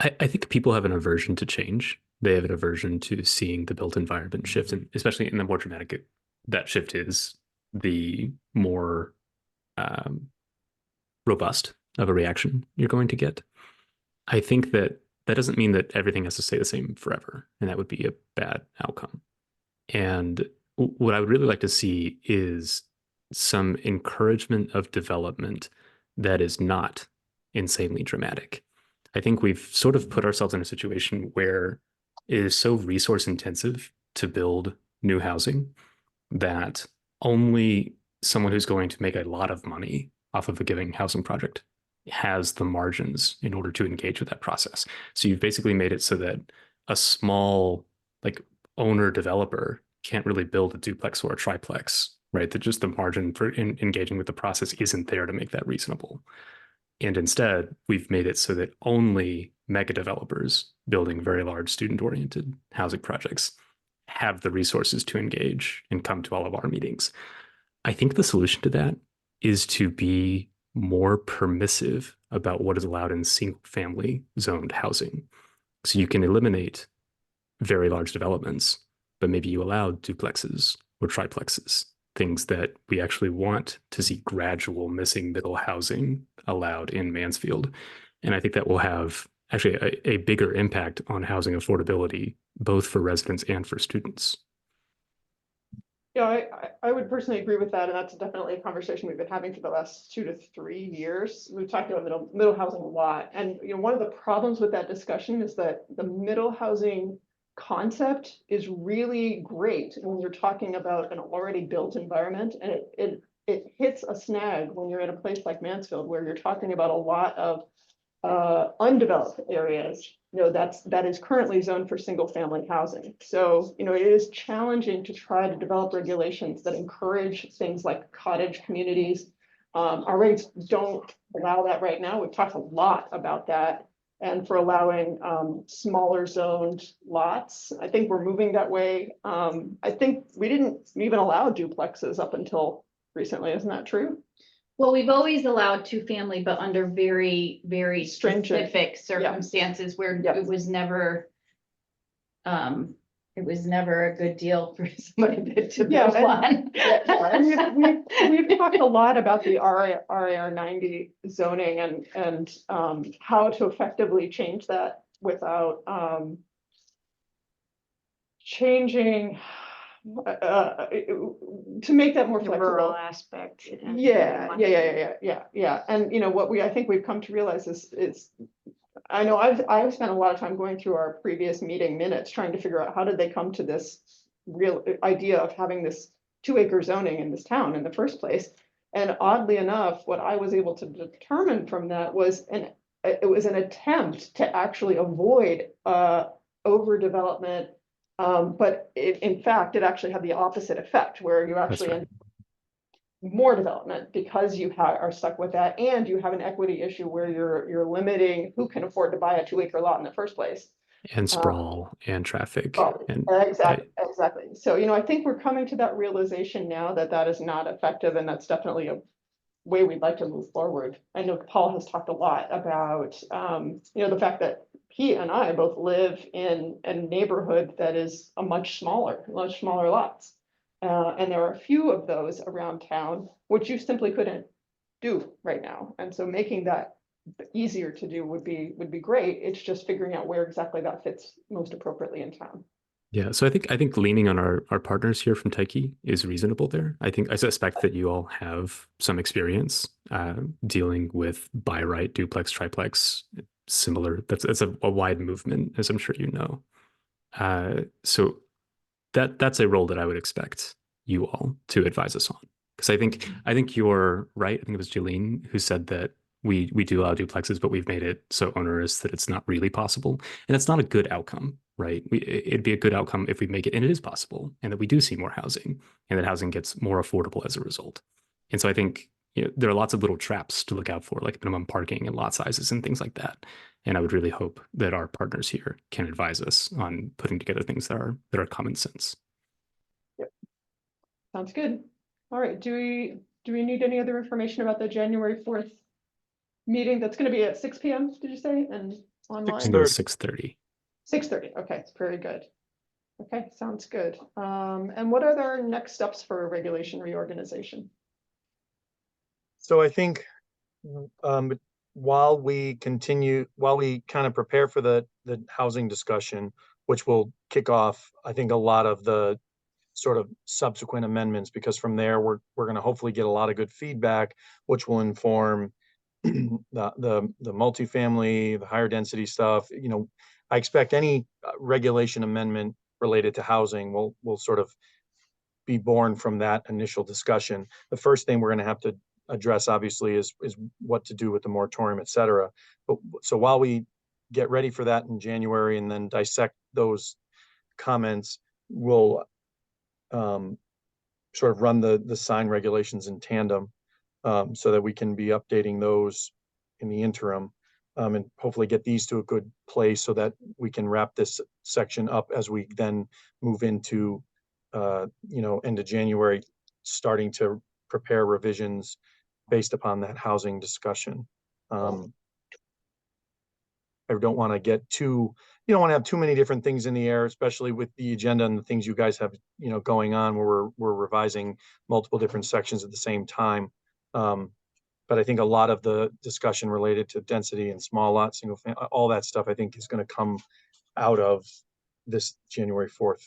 I think people have an aversion to change. They have an aversion to seeing the built environment shift, and especially in the more dramatic that shift is, the more robust of a reaction you're going to get. I think that doesn't mean that everything has to stay the same forever, and that would be a bad outcome. And what I would really like to see is some encouragement of development that is not insanely dramatic. I think we've sort of put ourselves in a situation where it is so resource intensive to build new housing that only someone who's going to make a lot of money off of a given housing project has the margins in order to engage with that process. So you've basically made it so that a small owner developer can't really build a duplex or a triplex, right? That just the margin for engaging with the process isn't there to make that reasonable. And instead, we've made it so that only mega developers building very large student-oriented housing projects have the resources to engage and come to all of our meetings. I think the solution to that is to be more permissive about what is allowed in single family zoned housing. So you can eliminate very large developments, but maybe you allow duplexes or triplexes, things that we actually want to see gradual missing middle housing allowed in Mansfield. And I think that will have actually a bigger impact on housing affordability, both for residents and for students. Yeah, I would personally agree with that, and that's definitely a conversation we've been having for the last 2 to 3 years. We've talked about middle housing a lot, and one of the problems with that discussion is that the middle housing concept is really great when you're talking about an already built environment, and it hits a snag when you're in a place like Mansfield, where you're talking about a lot of undeveloped areas, that is currently zoned for single family housing. So, it is challenging to try to develop regulations that encourage things like cottage communities. Our regs don't allow that right now. We've talked a lot about that, and for allowing smaller zoned lots. I think we're moving that way. I think we didn't even allow duplexes up until recently. Isn't that true? Well, we've always allowed two family, but under very, very Stringent. specific circumstances where Yeah. it was never a good deal for somebody to Yeah, build one. And we've talked a lot about the RAR 90 zoning and how to effectively change that without changing to make that more The rural flexible. aspect. Yeah. And what I think we've come to realize is I know I've spent a lot of time going through our previous meeting minutes, trying to figure out how did they come to this real idea of having this 2-acre zoning in this town in the first place. And oddly enough, what I was able to determine from that was an attempt to actually avoid overdevelopment. But in fact, it actually had the opposite effect, where you actually right. end more development because you are stuck with that, and you have an equity issue where you're limiting who can afford to buy a 2-acre lot in the first place. And sprawl and traffic. And Exactly. So, I think we're coming to that realization now that is not effective, and that's definitely a way we'd like to move forward. I know Paul has talked a lot about, the fact that he and I both live in a neighborhood that is a much smaller lots. And there are a few of those around town, which you simply couldn't do right now. And so making that easier to do would be great. It's just figuring out where exactly that fits most appropriately in town. Yeah, so I think leaning on our partners here from Tyche is reasonable there. I suspect that you all have some experience dealing with by right, duplex, triplex, similar. That's a wide movement, as I'm sure you know. So that's a role that I would expect you all to advise us on. Because I think you're right. I think it was Jolene who said that we do allow duplexes, but we've made it so onerous that it's not really possible. And it's not a good outcome, right? It'd be a good outcome if we make it, and it is possible, and that we do see more housing, and that housing gets more affordable as a result. And so I think there are lots of little traps to look out for, like minimum parking and lot sizes and things like that. And I would really hope that our partners here can advise us on putting together things that are common sense. Yep. Sounds good. All right. Do we need any other information about the January 4th meeting? That's going to be at 6 p.m. Did you say? And online? 6:30. 6:30. Okay, very good. Okay, sounds good. And what are our next steps for regulation reorganization? So I think while we kind of prepare for the housing discussion, which will kick off, I think, a lot of the sort of subsequent amendments, because from there we're going to hopefully get a lot of good feedback, which will inform the multifamily, the higher density stuff. I expect any regulation amendment related to housing will sort of be born from that initial discussion. The first thing we're going to have to address, obviously, is what to do with the moratorium, et cetera. But so while we get ready for that in January and then dissect those comments, we'll sort of run the sign regulations in tandem, so that we can be updating those in the interim. and hopefully get these to a good place so that we can wrap this section up as we then move into, end of January, starting to prepare revisions based upon that housing discussion. I don't want to get too, you don't want to have too many different things in the air, especially with the agenda and the things you guys have, going on where we're revising multiple different sections at the same time. But I think a lot of the discussion related to density and small lot, single family, all that stuff, I think is going to come out of this January 4th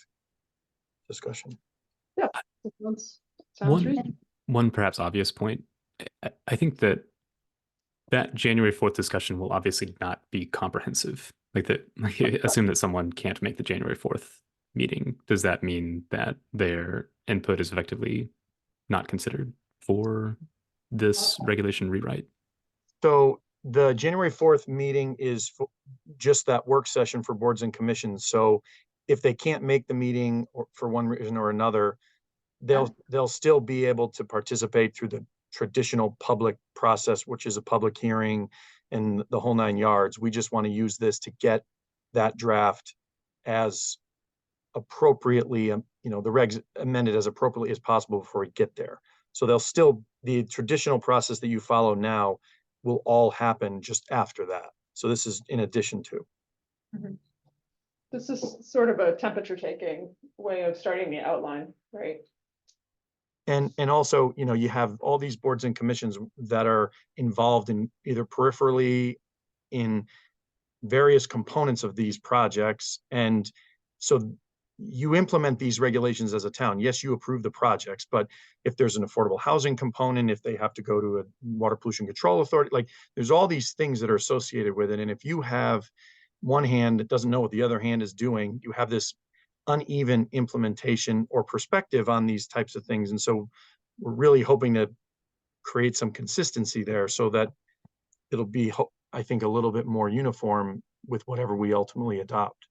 discussion. Sounds One, reasonable. one perhaps obvious point. I think that January 4th discussion will obviously not be comprehensive. Like assume that someone can't make the January 4th meeting. Does that mean that their input is effectively not considered for this regulation rewrite? So the January 4th meeting is just that work session for boards and commissions. So if they can't make the meeting for one reason or another, they'll still be able to participate through the traditional public process, which is a public hearing and the whole 9 yards. We just want to use this to get that draft as appropriately, the regs amended as appropriately as possible before we get there. So the traditional process that you follow now will all happen just after that. So this is in addition to. This is sort of a temperature taking way of starting the outline, right? And also, you have all these boards and commissions that are involved in either peripherally in various components of these projects. And so you implement these regulations as a town. Yes, you approve the projects, but if there's an affordable housing component, if they have to go to a water pollution control authority, like there's all these things that are associated with it. And if you have one hand that doesn't know what the other hand is doing, you have this uneven implementation or perspective on these types of things. And so we're really hoping to create some consistency there so that it'll be, I think, a little bit more uniform with whatever we ultimately adopt.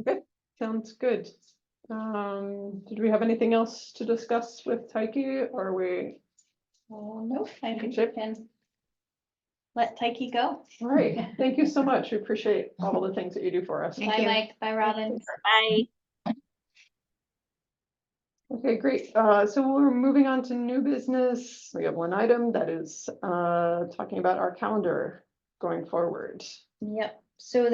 Okay, sounds good. Did we have anything else to discuss with Tyche, or are we? No, I think Chip? we can let Tyche go. All right, thank you so much. We appreciate all the things that you do for us. Thank Bye, you. Mike. Bye, Robin. Bye. Okay, great. So we're moving on to new business. We have one item that is talking about our calendar going forward. Yep, so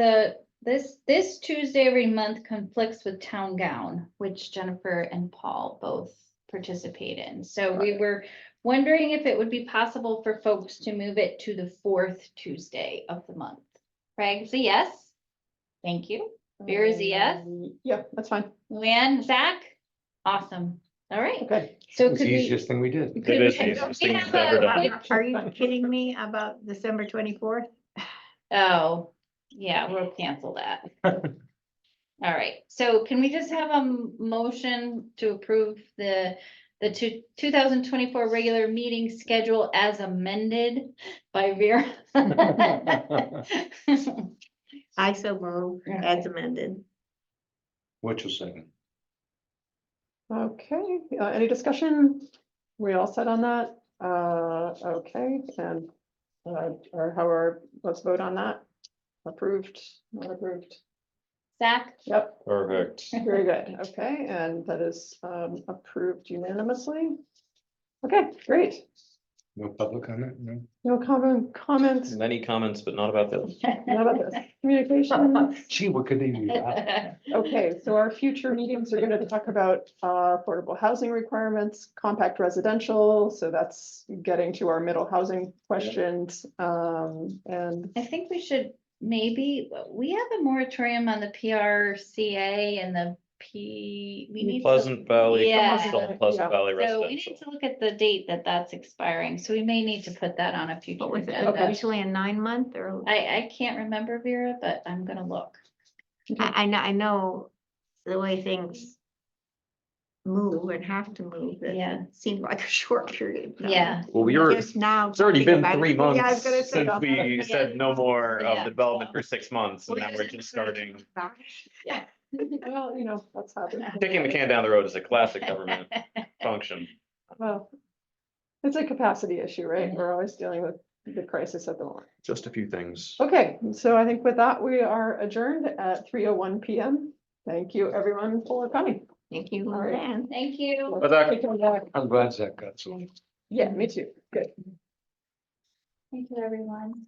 this Tuesday every month conflicts with Town Gown, which Jennifer and Paul both participate in. So we were wondering if it would be possible for folks to move it to the 4th Tuesday of the month. Craig's a yes. Thank you. Vera's a yes. Yeah, that's fine. Luann, Zach? Awesome. All right. Okay. So It's could the we? easiest thing we did. could It is we- the easiest we thing have we've ever a- done. Are you kidding me about December 24th? Oh, yeah, we'll cancel that. All right, so can we just have a motion to approve the 2024 regular meeting schedule as amended by Vera? I so move as amended. Which was second. Okay, any discussion? We all set on that? Okay, and let's vote on that. Approved, not approved. Zach? Yep, Perfect. very good. Okay, and that is approved unanimously. Okay, great. No public comment, no? No comments, Many comments, but not about this. not about this. Communication. Gee, what could they do? Okay, so our future meetings are gonna talk about affordable housing requirements, compact residential, so that's getting to our middle housing questions. And I think we should maybe, we have a moratorium on the PRCA and the we need to. Pleasant Valley, Yeah. commercial, Pleasant Yeah. Valley So we need residential. to look at the date that's expiring, so we may need to put that on a future What was it, agenda. officially a 9-month or? I can't remember, Vera, but I'm gonna look. I know the way things move and have to move. Yeah. It seemed like a short period. of time. Yeah. Well, we are, Just now. it's already talking been about 3 it. Yeah, I was months gonna say. since we Yeah. said no more Yeah. of the development for 6 months, and now we're just starting. Yeah. well, that's happening. Kicking the can down the road is a classic government function. Well, It's a capacity issue, right? We're always dealing with the crisis at the moment. Just a few things. Okay, so I think with that, we are adjourned at 3:01 PM. Thank you, everyone, for coming. Thank you, All right. Luann. Thank you. But that- Take care, Jack. I'm glad Zach got so. Yeah, me too. Good. Thank you, everyone.